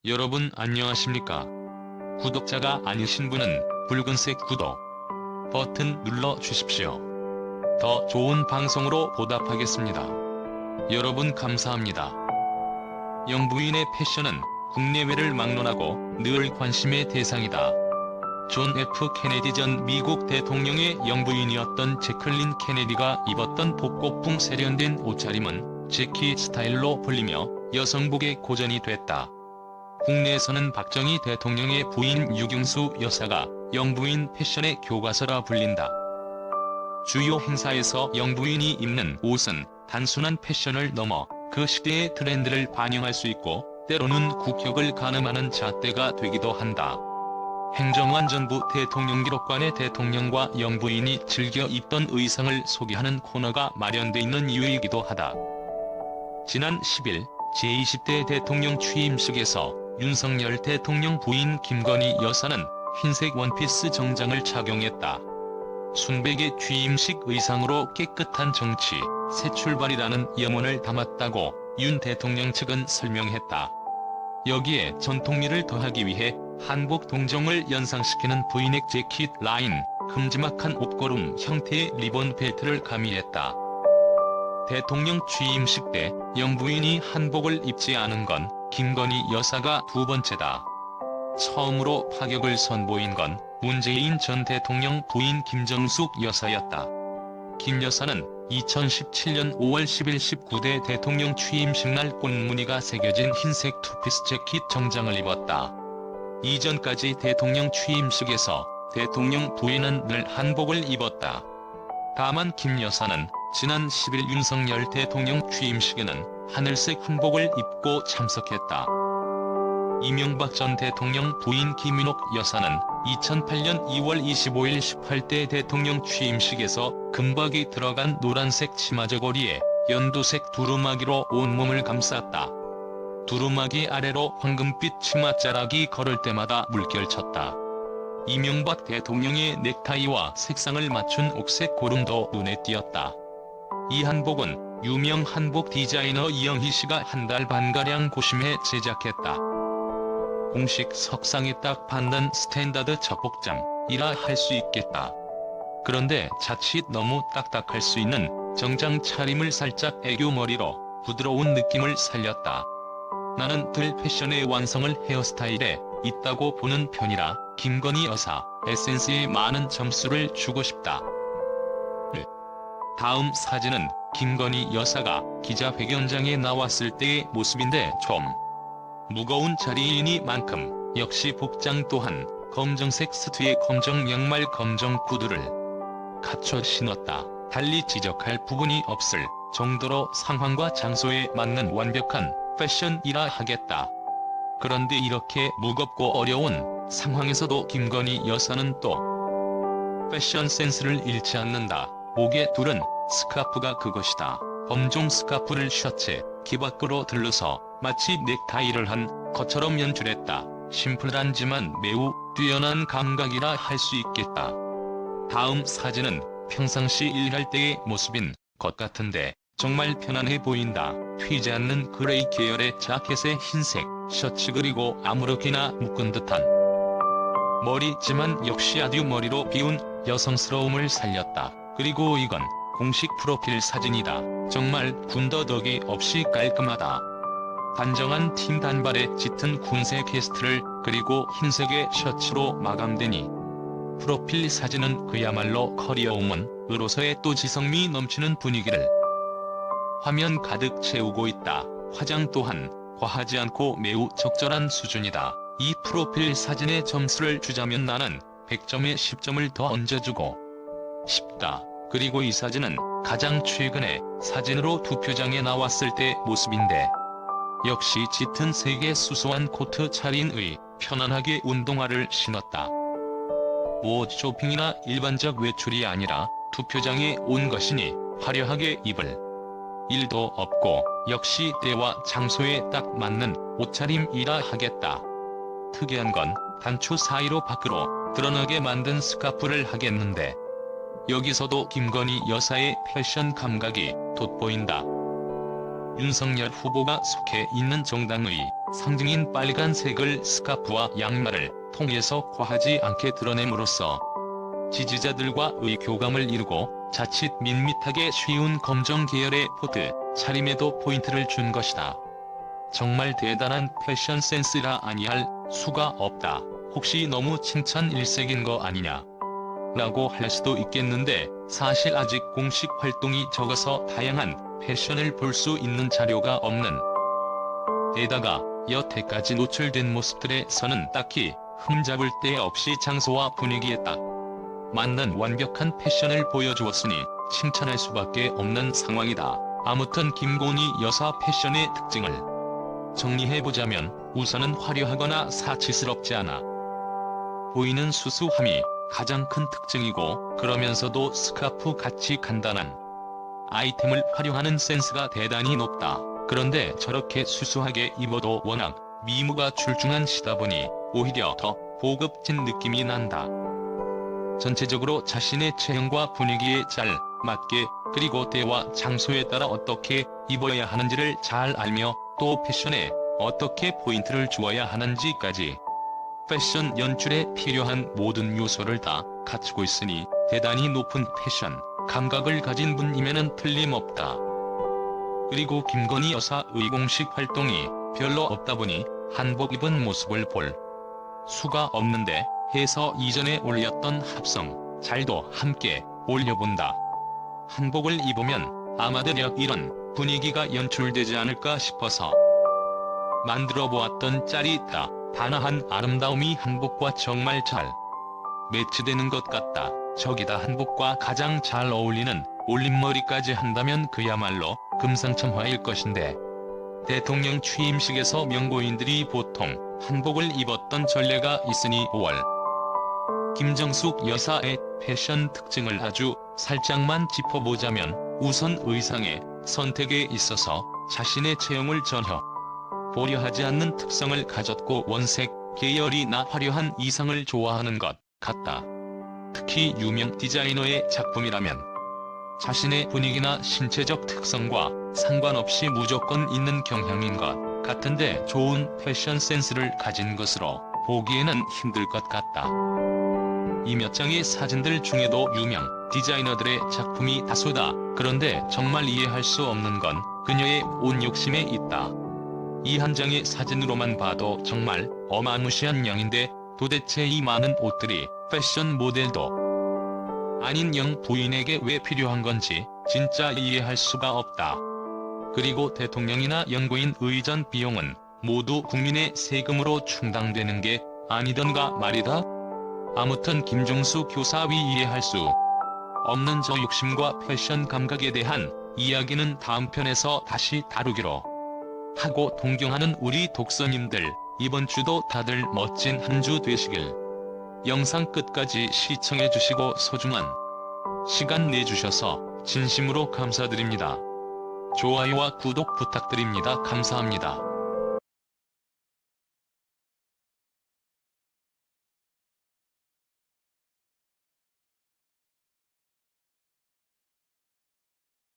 여러분 안녕하십니까? 구독자가 아니신 분은 붉은색 구독 버튼 눌러 주십시오. 더 좋은 방송으로 보답하겠습니다. 여러분 감사합니다. 영부인의 패션은 국내외를 막론하고 늘 관심의 대상이다. 존 F 케네디 전 미국 대통령의 영부인이었던 제클린 케네디가 입었던 복고풍 세련된 옷차림은 재키 스타일로 불리며 여성복의 고전이 됐다. 국내에서는 박정희 대통령의 부인 유경수 여사가 영부인 패션의 교과서라 불린다. 주요 행사에서 영부인이 입는 옷은 단순한 패션을 넘어 그 시대의 트렌드를 반영할 수 있고 때로는 국격을 가늠하는 잣대가 되기도 한다. 행정안 전부 대통령기록관에 대통령과 영부인이 즐겨 입던 의상을 소개하는 코너가 마련돼 있는 이유이기도 하다. 지난 10일 제20대 대통령 취임식에서 윤석열 대통령 부인 김건희 여사는 흰색 원피스 정장을 착용했다. 순백의 취임식 의상으로 깨끗한 정치, 새 출발이라는 염원을 담았다고 윤 대통령 측은 설명했다. 여기에 전통미를 더하기 위해 한복 동정을 연상시키는 브이넥 재킷 라인, 큼지막한 옷고름 형태의 리본 벨트를 가미했다. 대통령 취임식 때 영부인이 한복을 입지 않은 건 김건희 여사가 두 번째다. 처음으로 파격을 선보인 건 문재인 전 대통령 부인 김정숙 여사였다. 김 여사는 2017년 5월 10일 19대 대통령 취임식 날 꽃무늬가 새겨진 흰색 투피스 재킷 정장을 입었다. 이전까지 대통령 취임식에서 대통령 부인은 늘 한복을 입었다. 다만 김 여사는 지난 10일 윤석열 대통령 취임식에는 하늘색 한복을 입고 참석했다. 이명박 전 대통령 부인 김윤옥 여사는 2008년 2월 25일 18대 대통령 취임식에서 금박이 들어간 노란색 치마 저고리에 연두색 두루마기로 온몸을 감쌌다. 두루마기 아래로 황금빛 치맛자락이 걸을 때마다 물결쳤다. 이명박 대통령의 넥타이와 색상을 맞춘 옥색 고름도 눈에 띄었다. 이 한복은 유명 한복 디자이너 이영희 씨가 한 달 반가량 고심해 제작했다. 공식 석상에 딱 받는 스탠다드 적복장이라 할 수 있겠다. 그런데 자칫 너무 딱딱할 수 있는 정장 차림을 살짝 애교 머리로 부드러운 느낌을 살렸다. 나는 들 패션의 완성을 헤어스타일에 있다고 보는 편이라 김건희 여사 에센스에 많은 점수를 주고 싶다. 다음 사진은 김건희 여사가 기자회견장에 나왔을 때의 모습인데 좀 무거운 자리이니만큼 역시 복장 또한 검정색 스트에 검정 양말 검정 구두를 갖춰 신었다. 달리 지적할 부분이 없을 정도로 상황과 장소에 맞는 완벽한 패션이라 하겠다. 그런데 이렇게 무겁고 어려운 상황에서도 김건희 여사는 또 패션 센스를 잃지 않는다. 목에 두른 스카프가 그것이다. 범종 스카프를 셔츠에 귀 밖으로 들러서 마치 넥타이를 한 것처럼 연출했다. 심플하지만 매우 뛰어난 감각이라 할 수 있겠다. 다음 사진은 평상시 일할 때의 모습인 것 같은데 정말 편안해 보인다. 튀지 않는 그레이 계열의 자켓에 흰색 셔츠 그리고 아무렇게나 묶은 듯한 머리지만 역시 아듀 머리로 비운 여성스러움을 살렸다. 그리고 이건 공식 프로필 사진이다. 정말 군더더기 없이 깔끔하다. 단정한 틴 단발에 짙은 군색 캐스트를 그리고 흰색의 셔츠로 마감되니 프로필 사진은 그야말로 커리어우먼으로서의 또 지성미 넘치는 분위기를 화면 가득 채우고 있다. 화장 또한 과하지 않고 매우 적절한 수준이다. 이 프로필 사진에 점수를 주자면 나는 100점에 10점을 더 얹어주고 싶다. 그리고 이 사진은 가장 최근에 사진으로 투표장에 나왔을 때 모습인데 역시 짙은 색의 수수한 코트 차림의 편안하게 운동화를 신었다. 옷 쇼핑이나 일반적 외출이 아니라 투표장에 온 것이니 화려하게 입을 일도 없고 역시 때와 장소에 딱 맞는 옷차림이라 하겠다. 특이한 건 단추 사이로 밖으로 드러나게 만든 스카프를 하겠는데 여기서도 김건희 여사의 패션 감각이 돋보인다. 윤석열 후보가 속해 있는 정당의 상징인 빨간색을 스카프와 양말을 통해서 과하지 않게 드러냄으로써 지지자들과의 교감을 이루고 자칫 밋밋하게 쉬운 검정 계열의 포트 차림에도 포인트를 준 것이다. 정말 대단한 패션 센스라 아니할 수가 없다. 혹시 너무 칭찬 일색인 거 아니냐? 라고 할 수도 있겠는데 사실 아직 공식 활동이 적어서 다양한 패션을 볼 수 있는 자료가 없는 데다가 여태까지 노출된 모습들에서는 딱히 흠잡을 데 없이 장소와 분위기에 딱 맞는 완벽한 패션을 보여주었으니 칭찬할 수밖에 없는 상황이다. 아무튼 김건희 여사 패션의 특징을 정리해보자면 우선은 화려하거나 사치스럽지 않아 보이는 수수함이 가장 큰 특징이고 그러면서도 스카프 같이 간단한 아이템을 활용하는 센스가 대단히 높다. 그런데 저렇게 수수하게 입어도 워낙 미모가 출중한 시다 보니 오히려 더 고급진 느낌이 난다. 전체적으로 자신의 체형과 분위기에 잘 맞게 그리고 때와 장소에 따라 어떻게 입어야 하는지를 잘 알며 또 패션에 어떻게 포인트를 주어야 하는지까지 패션 연출에 필요한 모든 요소를 다 갖추고 있으니 대단히 높은 패션 감각을 가진 분이면은 틀림없다. 그리고 김건희 여사의 공식 활동이 별로 없다 보니 한복 입은 모습을 볼 수가 없는데 해서 이전에 올렸던 합성 잘도 함께 올려본다. 한복을 입으면 아마 대략 이런 분위기가 연출되지 않을까 싶어서 만들어 보았던 짤이다. 단아한 아름다움이 한복과 정말 잘 매치되는 것 같다. 저기다 한복과 가장 잘 어울리는 올림머리까지 한다면 그야말로 금상첨화일 것인데 대통령 취임식에서 명고인들이 보통 한복을 입었던 전례가 있으니 5월 김정숙 여사의 패션 특징을 아주 살짝만 짚어보자면 우선 의상의 선택에 있어서 자신의 체형을 전혀 고려하지 않는 특성을 가졌고 원색 계열이나 화려한 이상을 좋아하는 것 같다. 특히 유명 디자이너의 작품이라면 자신의 분위기나 신체적 특성과 상관없이 무조건 있는 경향인 것 같은데 좋은 패션 센스를 가진 것으로 보기에는 힘들 것 같다. 이 몇 장의 사진들 중에도 유명 디자이너들의 작품이 다수다. 그런데 정말 이해할 수 없는 건 그녀의 옷 욕심에 있다. 이 한 장의 사진으로만 봐도 정말 어마무시한 양인데 도대체 이 많은 옷들이 패션 모델도 아닌 영 부인에게 왜 필요한 건지 진짜 이해할 수가 없다. 그리고 대통령이나 연구인 의전 비용은 모두 국민의 세금으로 충당되는 게 아니던가 말이다. 아무튼 김종숙 교사위 이해할 수 없는 저 욕심과 패션 감각에 대한 이야기는 다음 편에서 다시 다루기로 하고 동경하는 우리 독서님들 이번 주도 다들 멋진 한 주 되시길 영상 끝까지 시청해주시고 소중한 시간 내주셔서 진심으로 감사드립니다. 좋아요와 구독 부탁드립니다. 감사합니다.